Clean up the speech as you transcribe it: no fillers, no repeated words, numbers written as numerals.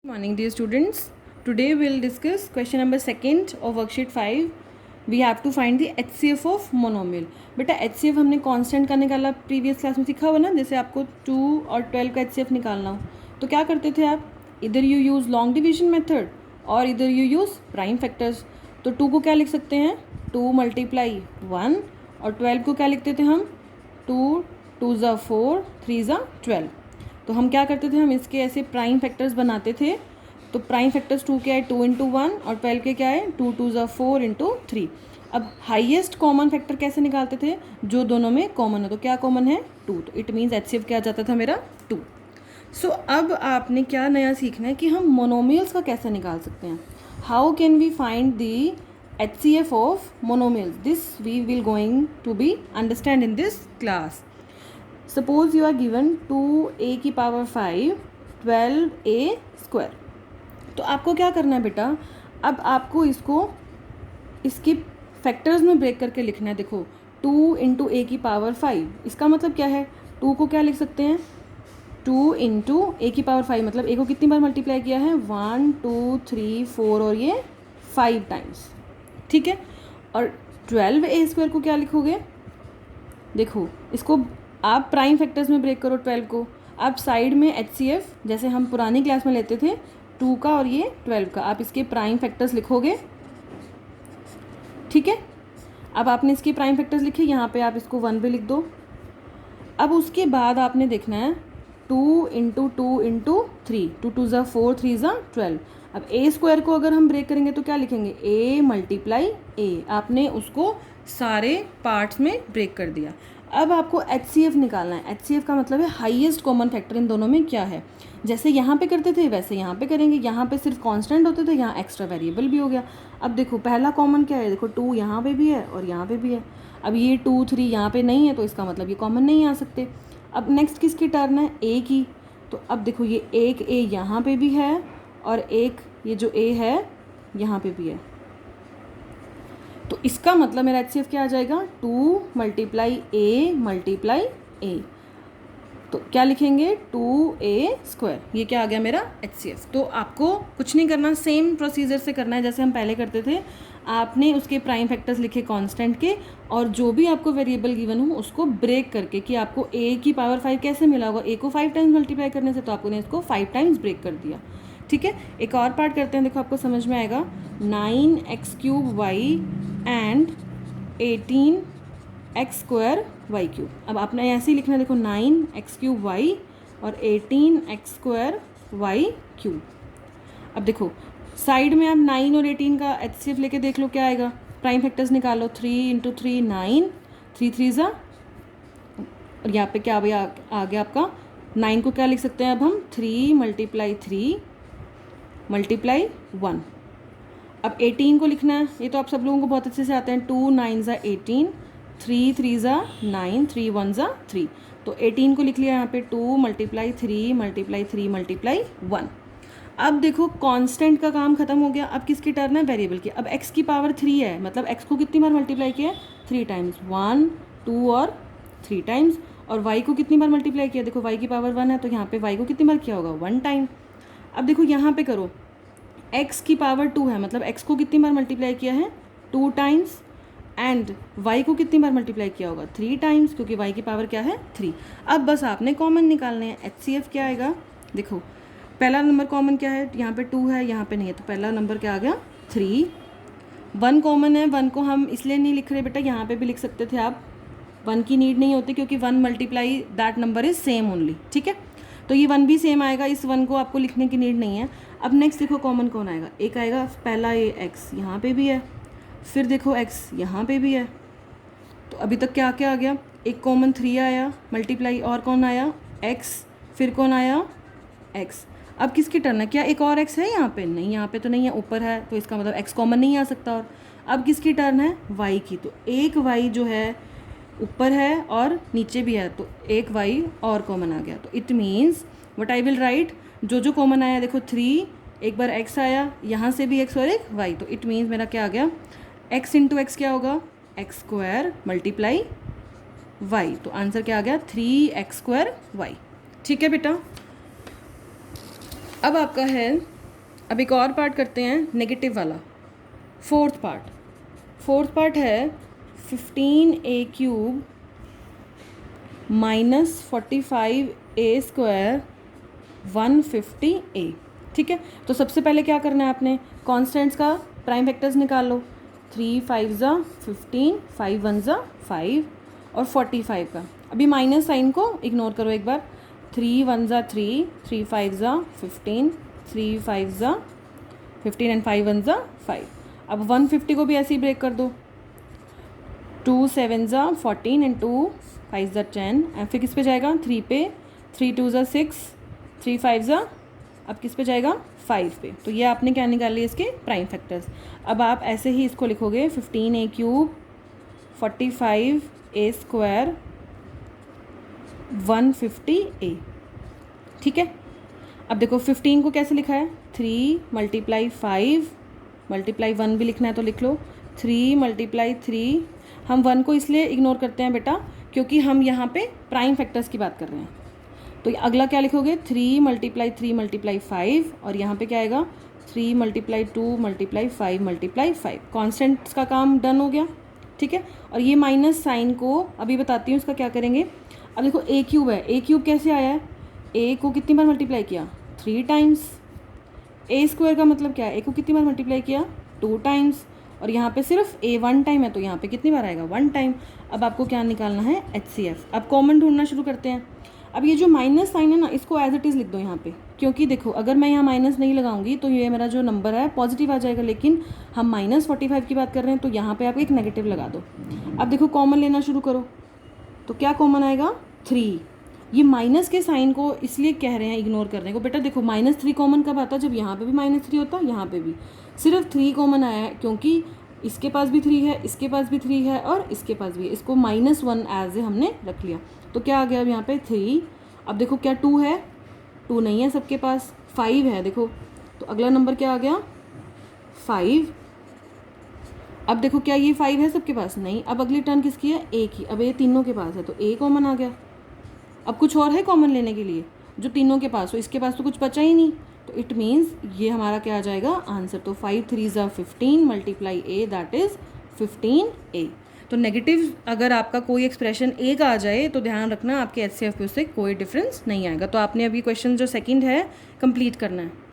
Morning dear students. Today we'll discuss question number 2 of worksheet 5. We have to find the HCF of monomial. बेटा HCF हमने constant का निकाला previous class में सीखा हुआ ना, जैसे आपको 2 और 12 का HCF निकालना हो तो क्या करते थे आप, इधर you use long division method और इधर यू यूज़ प्राइम फैक्टर्स. तो 2 को क्या लिख सकते हैं, 2 मल्टीप्लाई 1 और 12 को क्या लिखते थे हम, 2 2 ज़ा 4 3 ज़ा 12. तो हम क्या करते थे, हम इसके ऐसे प्राइम फैक्टर्स बनाते थे. तो प्राइम फैक्टर्स 2 क्या है, 2 इंटू 1 और 12 के क्या है, 2 2 ज़ा 4 इंटू 3. अब हाईएस्ट कॉमन फैक्टर कैसे निकालते थे, जो दोनों में कॉमन हो. तो क्या कॉमन है, 2. तो इट मीन्स HCF क्या आ जाता था मेरा, 2. सो अब आपने क्या नया सीखना है कि हम मोनोमियल्स का कैसे निकाल सकते हैं. How can we find the HCF of monomials, this we will going to be understand in this class. Suppose you are given 2a की पावर 5 12a स्क्वायर. तो आपको क्या करना है बेटा, अब आपको इसको इसके फैक्टर्स में ब्रेक करके लिखना है. देखो 2 इंटू ए की पावर 5, इसका मतलब क्या है, 2 को क्या लिख सकते हैं, 2 इंटू ए की पावर 5, मतलब ए को कितनी बार मल्टीप्लाई किया है, 1 2 3 4 और ये 5 टाइम्स. ठीक है. और 12a स्क्वायर को क्या लिखोगे, देखो इसको आप प्राइम फैक्टर्स में ब्रेक करो 12 को. आप साइड में HCF जैसे हम पुरानी क्लास में लेते थे 2 का और ये 12 का, आप इसके प्राइम फैक्टर्स लिखोगे. ठीक है. अब आपने इसके प्राइम फैक्टर्स लिखे, यहाँ पे आप इसको 1 भी लिख दो. अब उसके बाद आपने देखना है 2 इंटू 2 इंटू 3, 2 2 ज़ा 4 3 ज़ा 12. अब ए स्क्वायर को अगर हम ब्रेक करेंगे तो क्या लिखेंगे, ए मल्टीप्लाई ए. आपने उसको सारे पार्ट्स में ब्रेक कर दिया. अब आपको HCF निकालना है. HCF का मतलब है हाईएस्ट कॉमन फैक्टर इन दोनों में क्या है. जैसे यहाँ पे करते थे वैसे यहाँ पे करेंगे. यहाँ पे सिर्फ कांस्टेंट होते थे, यहाँ एक्स्ट्रा वेरिएबल भी हो गया. अब देखो पहला कॉमन क्या है, देखो 2 यहाँ पे भी है और यहाँ पे भी है. अब ये 2 3 यहाँ पे नहीं है तो इसका मतलब ये कॉमन नहीं आ सकते. अब नेक्स्ट किसकी टर्न है, ए की. तो अब देखो ये एक ए यहाँ पे भी है और एक ये जो ए है यहाँ पे भी है. तो इसका मतलब मेरा HCF क्या आ जाएगा, 2 मल्टीप्लाई ए. तो क्या लिखेंगे, 2a स्क्वायर. ये क्या आ गया मेरा HCF. तो आपको कुछ नहीं करना, सेम प्रोसीजर से करना है जैसे हम पहले करते थे. आपने उसके प्राइम फैक्टर्स लिखे कांस्टेंट के और जो भी आपको वेरिएबल गिवन हो उसको ब्रेक करके, कि आपको a की पावर 5 कैसे मिला होगा, a को 5 टाइम्स मल्टीप्लाई करने से, तो आपने इसको 5 टाइम्स ब्रेक कर दिया. ठीक है. एक और पार्ट करते हैं, देखो आपको समझ में आएगा. 9x³ y and 18x square y cube. अब आपने ऐसे ही लिखना है, देखो 9x³ y और 18x स्क्वायर वाई क्यूब. अब देखो साइड में आप 9 और 18 का HCF लेके देख लो क्या आएगा, प्राइम फैक्टर्स निकालो. 3 इंटू 3 9, 3 3 ज़ा, और यहाँ पे क्या भैया आ गया आपका 9 को क्या लिख सकते हैं अब हम, 3 मल्टीप्लाई 3 मल्टीप्लाई 1. अब 18 को लिखना है, ये तो आप सब लोगों को बहुत अच्छे से आते हैं. 2 9 ज़ा 18, 3 3 ज़ा 9, 3 1 ज़ा 3. तो 18 को लिख लिया यहाँ पे 2 मल्टीप्लाई 3 मल्टीप्लाई 3 मल्टीप्लाई 1. अब देखो कांस्टेंट का काम खत्म हो गया. अब किसकी टर्न है, वेरिएबल की. अब x की पावर 3 है, मतलब x को कितनी बार मल्टीप्लाई किया है, 3 टाइम्स. 1 2 और 3 टाइम्स. और y को कितनी बार मल्टीप्लाई किया, देखो y की पावर 1 है तो यहाँ पे y को कितनी बार किया होगा, 1 टाइम. अब देखो यहाँ पे करो, x की पावर 2 है, मतलब x को कितनी बार मल्टीप्लाई किया है, 2 टाइम्स. एंड y को कितनी बार मल्टीप्लाई किया होगा, 3 टाइम्स, क्योंकि y की पावर क्या है, 3. अब बस आपने कॉमन निकालने हैं. HCF क्या आएगा, देखो पहला नंबर कॉमन क्या है, यहाँ पे 2 है यहाँ पे नहीं है, तो पहला नंबर क्या आ गया, 3. 1 कॉमन है, 1 को हम इसलिए नहीं लिख रहे बेटा, यहाँ पे भी लिख सकते थे आप, 1 की नीड नहीं होती क्योंकि 1 multiply that number is same only. ठीक है. तो ये 1 भी सेम आएगा, इस 1 को आपको लिखने की नीड नहीं है. अब नेक्स्ट देखो कॉमन कौन आएगा, एक आएगा पहला ये x यहाँ पे भी है, फिर देखो x यहाँ पे भी है. तो अभी तक क्या क्या आ गया, एक कॉमन 3 आया मल्टीप्लाई, और कौन आया x, फिर कौन आया x. अब किसकी टर्न है, क्या एक और x है यहाँ पे, नहीं यहाँ पे तो नहीं है, ऊपर है, तो इसका मतलब x कॉमन नहीं आ सकता. और अब किसकी टर्न है, y की. तो एक y जो है ऊपर है और नीचे भी है, तो एक y और कॉमन आ गया. तो it means what I will write, जो कॉमन आया, देखो 3, एक बार x आया, यहाँ से भी x और एक y. तो इट मीन्स मेरा क्या आ गया, x इंटू एक्स क्या होगा, x स्क्वायर मल्टीप्लाई y. तो आंसर क्या आ गया, 3x स्क्वायर y. ठीक है बेटा. अब आपका है, अब एक और पार्ट करते हैं नेगेटिव वाला, फोर्थ पार्ट है 15a³ माइनस 45a² 150a। ठीक है, तो सबसे पहले क्या करना है आपने, कॉन्स्टेंट्स का प्राइम फैक्टर्स निकाल लो। 3 5 ज़ा 15, 5 1 ज़ा 5 और 45 का। अभी माइनस साइन को इग्नोर करो एक बार। 3 1 ज़ा 3, 3 5 ज़ा 15, 3 5 ज़ा 15 एंड 5 1 ज़ा 5। अब 150 को भी ऐसे ही ब्रेक कर दो। 2 7 ज़ा 14 एंड 2 5 ज़ा 10 एंड फिर किस पे जाएगा, 3 पे। 3 2 ज़ा 6, 3 5 ज़ा, अब किस पे जाएगा, 5 पे। तो ये आपने क्या निकाल लिया, इसके प्राइम फैक्टर्स। अब आप ऐसे ही इसको लिखोगे 15a³ 45a² 150a। ठीक है, अब देखो 15 को कैसे लिखा है, 3 × 5 × 1 भी लिखना है तो लिख लो। 3 × 3, हम 1 को इसलिए इग्नोर करते हैं बेटा क्योंकि हम यहाँ पे प्राइम फैक्टर्स की बात कर रहे हैं। तो अगला क्या लिखोगे, 3 × 3 × 5 और यहाँ पे क्या आएगा, 3 × 2 × 5 × 5। कॉन्स्टेंट्स का काम डन हो गया। ठीक है, और ये माइनस साइन को अभी बताती हूँ इसका क्या करेंगे। अब देखो a³ है, a³ कैसे आया है, a को कितनी बार मल्टीप्लाई किया, 3 टाइम्स। a² का मतलब क्या है, a को कितनी बार मल्टीप्लाई किया, 2 टाइम्स। और यहाँ पे सिर्फ a 1 टाइम है तो यहाँ पे कितनी बार आएगा, 1 टाइम। अब आपको क्या निकालना है, HCF। अब कॉमन ढूंढना शुरू करते हैं। अब ये जो माइनस साइन है ना, इसको एज इट इज़ लिख दो यहाँ पे, क्योंकि देखो अगर मैं यहाँ माइनस नहीं लगाऊंगी तो ये मेरा जो नंबर है पॉजिटिव आ जाएगा, लेकिन हम -45 की बात कर रहे हैं तो यहाँ पे आप एक नेगेटिव लगा दो। अब देखो कॉमन लेना शुरू करो, तो क्या कॉमन आएगा, 3। ये माइनस के साइन को इसलिए कह रहे हैं इग्नोर करने को बेटा। देखो -3 कॉमन कब आता है, जब यहाँ पे भी -3 होता है, यहाँ पे भी सिर्फ 3 कॉमन आया है क्योंकि इसके पास भी 3 है, इसके पास भी 3 है और इसके पास भी है। इसको -1 एज ए हमने रख लिया, तो क्या आ गया अब यहाँ पे 3। अब देखो क्या 2 है, 2 नहीं है सबके पास, 5 है देखो, तो अगला नंबर क्या आ गया, 5। अब देखो क्या ये 5 है सबके पास, नहीं। अब अगली टर्न किसकी है, a की। अब ये तीनों के पास है तो a कॉमन आ गया। अब कुछ और है कॉमन लेने के लिए जो तीनों के पास हो, इसके पास तो कुछ बचा ही नहीं, तो इट मीन्स ये हमारा क्या आ जाएगा आंसर। तो 5 3 ज़ा 15 × a दैट इज़ 15a। तो नेगेटिव अगर आपका कोई एक्सप्रेशन a का आ जाए तो ध्यान रखना आपके HCF पे उससे कोई डिफरेंस नहीं आएगा। तो आपने अभी क्वेश्चन जो सेकंड है कंप्लीट करना है।